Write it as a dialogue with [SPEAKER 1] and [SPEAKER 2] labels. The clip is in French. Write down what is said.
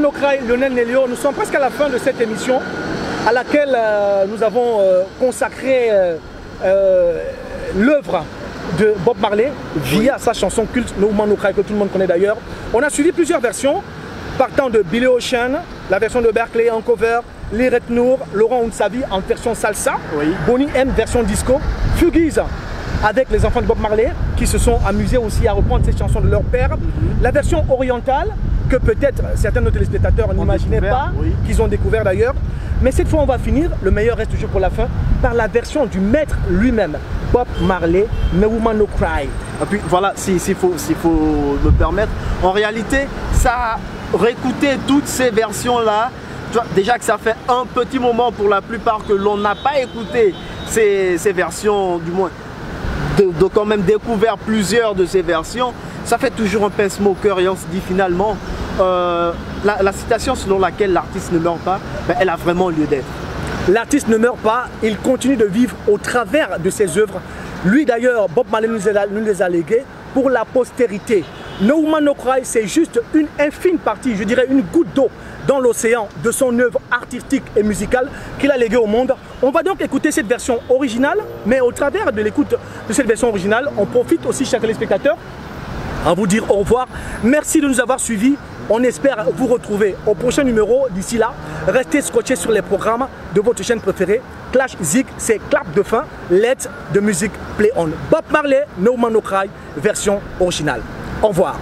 [SPEAKER 1] No Cry, Lionel Nelio, nous sommes presque à la fin de cette émission à laquelle nous avons consacré l'œuvre de Bob Marley via sa chanson culte No Woman No Cry que tout le monde connaît d'ailleurs. On a suivi plusieurs versions partant de Billy Ocean, la version de Berkeley en cover, Liret Nour, Laurent Unsavi en version salsa, Bonnie M version disco, Fugees avec les enfants de Bob Marley qui se sont amusés aussi à reprendre ces chansons de leur père, la version orientale que peut-être certains de nos téléspectateurs n'imaginaient pas, qu'ils ont découvert d'ailleurs. Mais cette fois on va finir, le meilleur reste toujours pour la fin, par la version du maître lui-même, Bob Marley, No Woman No Cry.
[SPEAKER 2] Et puis voilà, s'il faut me permettre, en réalité, ça réécouter toutes ces versions-là, déjà que ça fait un petit moment pour la plupart que l'on n'a pas écouté ces versions, du moins, de quand même découvert plusieurs de ces versions, ça fait toujours un pincement au cœur et on se dit finalement, la citation selon laquelle l'artiste ne meurt pas, ben, elle a vraiment lieu d'être.
[SPEAKER 1] L'artiste ne meurt pas, il continue de vivre au travers de ses œuvres. Lui d'ailleurs, Bob Marley nous les a légués pour la postérité. No Woman No Cry, c'est juste une infime partie, je dirais une goutte d'eau dans l'océan de son œuvre artistique et musicale qu'il a léguée au monde. On va donc écouter cette version originale, mais au travers de l'écoute de cette version originale, on profite aussi, chers téléspectateurs, à vous dire au revoir. Merci de nous avoir suivis. On espère vous retrouver au prochain numéro. D'ici là, restez scotchés sur les programmes de votre chaîne préférée. Clash Zik, c'est clap de fin. Let the music play on. Bob Marley, No Man No Cry, version originale. Au revoir.